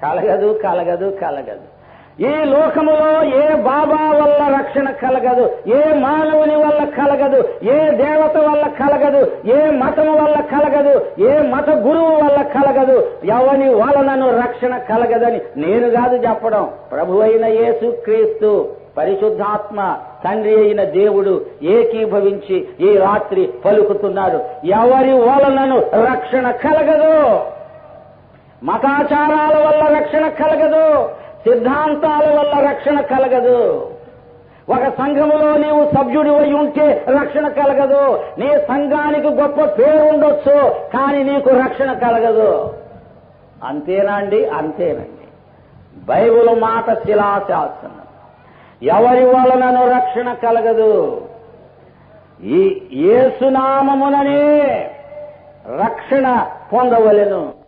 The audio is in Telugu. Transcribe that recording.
కలగదు కలగదు కలగదు. ఈ లోకములో ఏ బాబా వల్ల రక్షణ కలగదు, ఏ మానవుని వల్ల కలగదు, ఏ దేవత వల్ల కలగదు, ఏ మతము వల్ల కలగదు, ఏ మత గురువు వల్ల కలగదు. ఎవని వలనను రక్షణ కలగదని నేను కాదు చెప్పడం, ప్రభు అయిన యేసుక్రీస్తు పరిశుద్ధాత్మ తండ్రి అయిన దేవుడు ఏకీభవించి ఈ రాత్రి పలుకుతున్నారు. ఎవరి వలనను రక్షణ కలగదు. మతాచారాల వల్ల రక్షణ కలగదు, సిద్ధాంతాల వల్ల రక్షణ కలగదు. ఒక సంఘములో నీవు సభ్యుడి అయి ఉంటే రక్షణ కలగదు. నీ సంఘానికి గొప్ప పేరు ఉండొచ్చు, కానీ నీకు రక్షణ కలగదు. అంతేనా అండి? అంతేనండి. బైబిల్ మాట శిలాశాసనం. ఎవరి వలనను రక్షణ కలగదు. ఈ యేసునామముననే రక్షణ పొందవలెను.